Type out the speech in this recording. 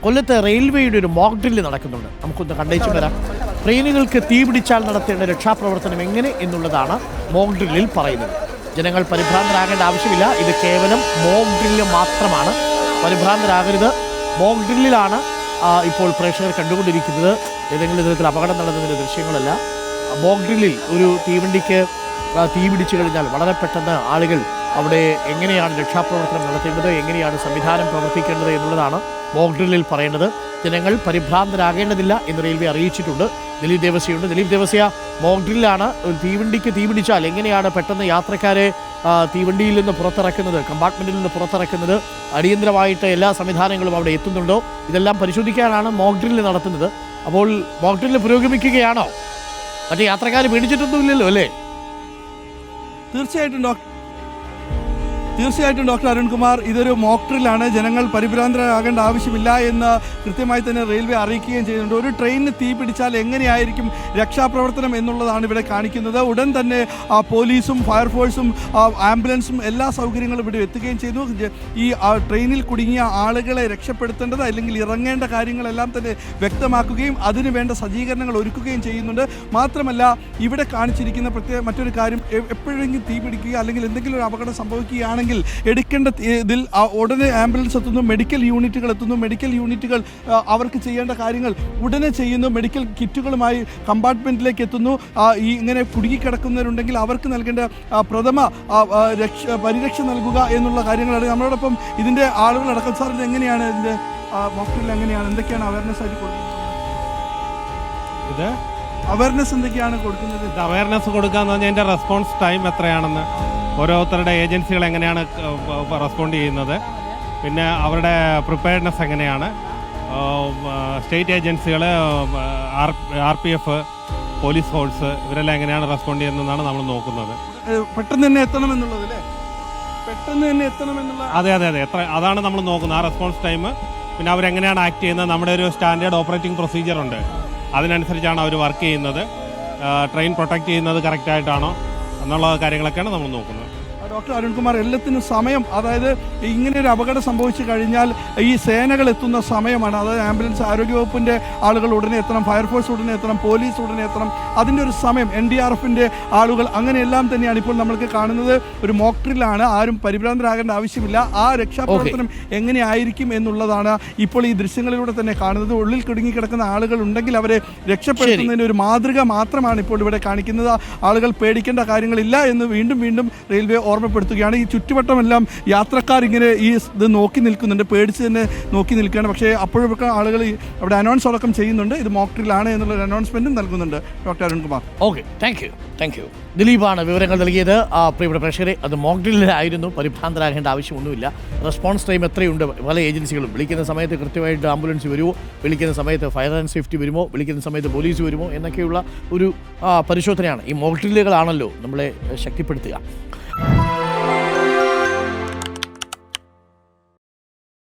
കൊല്ലത്ത് റെയിൽവേയുടെ ഒരു മോക്ക് ഡ്രില്ല് നടക്കുന്നുണ്ട്. നമുക്കൊന്ന് കണ്ടേച്ചു വരാം. ട്രെയിനുകൾക്ക് തീപിടിച്ചാൽ നടത്തേണ്ട രക്ഷാപ്രവർത്തനം എങ്ങനെ എന്നുള്ളതാണ് മോക്ക് ഡ്രില്ലിൽ പറയുന്നത്. ജനങ്ങൾ പരിഭ്രാന്തരാകേണ്ട ആവശ്യമില്ല. ഇത് കേവലം മോക്ക് ഡ്രില്ല് മാത്രമാണ്. പരിഭ്രാന്തരാകരുത്. മോക്ക് ഡ്രില്ലിലാണ് ഇപ്പോൾ പ്രേക്ഷകർ കണ്ടുകൊണ്ടിരിക്കുന്നത്. ഏതെങ്കിലും തരത്തിൽ അപകടം നടന്നതിൻ്റെ ദൃശ്യങ്ങളല്ല. മോക്ക് ഡ്രില്ലിൽ ഒരു തീവണ്ടിക്ക് തീ പിടിച്ചു കഴിഞ്ഞാൽ വളരെ പെട്ടെന്ന് ആളുകൾ അവിടെ എങ്ങനെയാണ് രക്ഷാപ്രവർത്തനം നടത്തേണ്ടത്, എങ്ങനെയാണ് സംവിധാനം പ്രവർത്തിക്കേണ്ടത് എന്നുള്ളതാണ് മോക്ക് ഡ്രില്ലിൽ പറയേണ്ടത്. ജനങ്ങൾ പരിഭ്രാന്തരാകേണ്ടതില്ല എന്ന് റെയിൽവേ അറിയിച്ചിട്ടുണ്ട്. ദിലീപ് ദേവസ്യയുണ്ട്. ദിലീപ് ദേവസ്യ, മോക്ക് ഡ്രില്ലാണ്. ഒരു തീവണ്ടിക്ക് തീ പിടിച്ചാൽ എങ്ങനെയാണ് പെട്ടെന്ന് യാത്രക്കാരെ തീവണ്ടിയിൽ നിന്ന് പുറത്തിറക്കുന്നത്, കമ്പാർട്ട്മെൻറ്റിൽ നിന്ന് പുറത്തിറക്കുന്നത്, അടിയന്തരമായിട്ട് എല്ലാ സംവിധാനങ്ങളും അവിടെ എത്തുന്നുണ്ടോ, ഇതെല്ലാം പരിശോധിക്കാനാണ് മോക്ക് ഡ്രില്ല് നടത്തുന്നത്. അപ്പോൾ മോക്ക് ഡ്രില്ല് പുരോഗമിക്കുകയാണോ? മറ്റേ യാത്രക്കാർ പേടിച്ചിട്ടൊന്നുമില്ലല്ലോ അല്ലേ? തീർച്ചയായിട്ടും ഡോക്ടർ അരുൺകുമാർ, ഇതൊരു മോക്ക് ഡ്രില്ലാണ്. ജനങ്ങൾ പരിഭ്രാന്തരാകേണ്ട ആവശ്യമില്ല എന്ന് കൃത്യമായി തന്നെ റെയിൽവേ അറിയിക്കുകയും ചെയ്യുന്നുണ്ട്. ഒരു ട്രെയിനിന് തീ പിടിച്ചാൽ എങ്ങനെയായിരിക്കും രക്ഷാപ്രവർത്തനം എന്നുള്ളതാണ് ഇവിടെ കാണിക്കുന്നത്. ഉടൻ തന്നെ പോലീസും ഫയർഫോഴ്സും ആംബുലൻസും എല്ലാ സൗകര്യങ്ങളും ഇവിടെ എത്തുകയും ചെയ്തു. ഈ ട്രെയിനിൽ കുടുങ്ങിയ ആളുകളെ രക്ഷപ്പെടുത്തേണ്ടത് അല്ലെങ്കിൽ ഇറങ്ങേണ്ട കാര്യങ്ങളെല്ലാം തന്നെ വ്യക്തമാക്കുകയും അതിന് വേണ്ട സജ്ജീകരണങ്ങൾ ഒരുക്കുകയും ചെയ്യുന്നുണ്ട്. മാത്രമല്ല, ഇവിടെ കാണിച്ചിരിക്കുന്ന മറ്റൊരു കാര്യം, എപ്പോഴെങ്കിലും തീ പിടിക്കുക അല്ലെങ്കിൽ എന്തെങ്കിലും ഒരു അപകടം സംഭവിക്കുകയാണെങ്കിൽ എടുക്കേണ്ട ഇതിൽ ഉടനെ ആംബുലൻസ് എത്തുന്നു, മെഡിക്കൽ യൂണിറ്റുകൾ എത്തുന്നു. മെഡിക്കൽ യൂണിറ്റുകൾ അവർക്ക് ചെയ്യേണ്ട കാര്യങ്ങൾ ഉടനെ ചെയ്യുന്നു. മെഡിക്കൽ കിറ്റുകളുമായി കമ്പാർട്ട്മെൻറ്റിലേക്ക് എത്തുന്നു. ഈ ഇങ്ങനെ കുടുങ്ങിക്കിടക്കുന്നവരുണ്ടെങ്കിൽ അവർക്ക് നൽകേണ്ട പ്രഥമ പരിരക്ഷ നൽകുക എന്നുള്ള കാര്യങ്ങളാണ്. നമ്മളോടൊപ്പം ഇതിൻ്റെ ആളുകളടക്കം. സാർ, ഇത് എങ്ങനെയാണ് ഇതിൻ്റെ മോക്ഡ്രിൽ എങ്ങനെയാണ്, എന്തൊക്കെയാണ് അവയർനെസ് ആയിട്ട് കൊടുക്കുന്നത്? ഇത് അവയർനെസ് എന്തൊക്കെയാണ് കൊടുക്കുന്നത്? ഇത് അവയർനെസ് കൊടുക്കാന്ന് പറഞ്ഞാൽ അതിൻ്റെ റെസ്പോൺസ് ടൈം എത്രയാണെന്ന്, ഓരോരുത്തരുടെ ഏജൻസികൾ എങ്ങനെയാണ് റെസ്പോണ്ട് ചെയ്യുന്നത്, പിന്നെ അവരുടെ പ്രിപ്പയർഡ്നെസ് എങ്ങനെയാണ്, സ്റ്റേറ്റ് ഏജൻസികൾ, RPF, പോലീസ് ഫോഴ്സ്, ഇവരെല്ലാം എങ്ങനെയാണ് റെസ്പോണ്ട് ചെയ്യുന്നതെന്നാണ് നമ്മൾ നോക്കുന്നത്. പെട്ടെന്ന് തന്നെ എത്തണം എന്നുള്ളത് അല്ലേ? പെട്ടെന്ന് തന്നെ എത്തണം എന്നുള്ള അതെ അതാണ് നമ്മൾ നോക്കുന്നത്. ആ റെസ്പോൺസ് ടൈം, പിന്നെ അവരെങ്ങനെയാണ് ആക്ട് ചെയ്യുന്നത്. നമ്മുടെ ഒരു സ്റ്റാൻഡേർഡ് ഓപ്പറേറ്റിംഗ് പ്രൊസീജിയർ ഉണ്ട്. അതിനനുസരിച്ചാണ് അവർ വർക്ക് ചെയ്യുന്നത്. ട്രെയിൻ പ്രൊട്ടക്റ്റ് ചെയ്യുന്നത് കറക്റ്റായിട്ടാണോ എന്നുള്ള കാര്യങ്ങളൊക്കെയാണ് നമ്മൾ നോക്കുന്നത്. ഡോക്ടർ അരുൺകുമാർ, എല്ലാത്തിനും സമയം, അതായത് ഇങ്ങനെ ഒരു അപകടം സംഭവിച്ചു കഴിഞ്ഞാൽ ഈ സേനകൾ എത്തുന്ന സമയമാണ്. അതായത് ആംബുലൻസ്, ആരോഗ്യവകുപ്പിൻ്റെ ആളുകൾ ഉടനെ എത്തണം, ഫയർഫോഴ്സ് ഉടനെ എത്തണം, പോലീസ് ഉടനെ എത്തണം. അതിൻ്റെ ഒരു സമയം, NDRFിൻ്റെ ആളുകൾ, അങ്ങനെയെല്ലാം തന്നെയാണ് ഇപ്പോൾ നമ്മൾക്ക് കാണുന്നത്. ഒരു മോക്ക് ഡ്രില്ലാണ്. ആരും പരിഭ്രാന്തരാകേണ്ട ആവശ്യമില്ല. ആ രക്ഷാപ്രവർത്തനം എങ്ങനെയായിരിക്കും എന്നുള്ളതാണ് ഇപ്പോൾ ഈ ദൃശ്യങ്ങളിലൂടെ തന്നെ കാണുന്നത്. ഉള്ളിൽ കുടുങ്ങിക്കിടക്കുന്ന ആളുകൾ ഉണ്ടെങ്കിൽ അവരെ രക്ഷപ്പെടുത്തുന്നതിന് ഒരു മാതൃക മാത്രമാണ് ഇപ്പോൾ ഇവിടെ കാണിക്കുന്നത്. ആളുകൾ പേടിക്കേണ്ട കാര്യങ്ങളില്ല എന്ന് വീണ്ടും വീണ്ടും റെയിൽവേ ഓർമ്മപ്പെടുത്തുകയാണ്. ഈ ചുറ്റുവട്ടമെല്ലാം യാത്രക്കാർ ഇങ്ങനെ ഈ ഇത് നോക്കി നിൽക്കുന്നുണ്ട്, പേടിച്ച് തന്നെ നോക്കി നിൽക്കുകയാണ്. പക്ഷേ അപ്പോഴൊക്കെ ആളുകൾ അവിടെ അനൗൺസ് അടക്കം ചെയ്യുന്നുണ്ട്. ഇത് മോക്ക് ഡ്രില്ലാണ് എന്നുള്ളൊരു അനൗൺസ്മെൻറ്റും നൽകുന്നുണ്ട്. Doctor Arunkumar, okay, thank you. ദിലീപാണ് വിവരങ്ങൾ നൽകിയത്. പ്രിയപ്പെട്ട പ്രേക്ഷകരെ, അത് മോക്ക് ഡ്രില്ലായിരുന്നു. പരിഭ്രാന്തരാകേണ്ട ആവശ്യമൊന്നുമില്ല. റെസ്പോൺസ് ടൈം എത്രയുണ്ട്? പല ഏജൻസികളും വിളിക്കുന്ന സമയത്ത് കൃത്യമായിട്ട് ആംബുലൻസ് വരുമോ, വിളിക്കുന്ന സമയത്ത് ഫയർ ആൻഡ് സേഫ്റ്റി വരുമോ, വിളിക്കുന്ന സമയത്ത് പോലീസ് വരുമോ എന്നൊക്കെയുള്ള ഒരു പരിശോധനയാണ്. ഈ മോക്ക് ഡ്രില്ലുകളാണല്ലോ നമ്മളെ ശക്തിപ്പെടുത്തുക.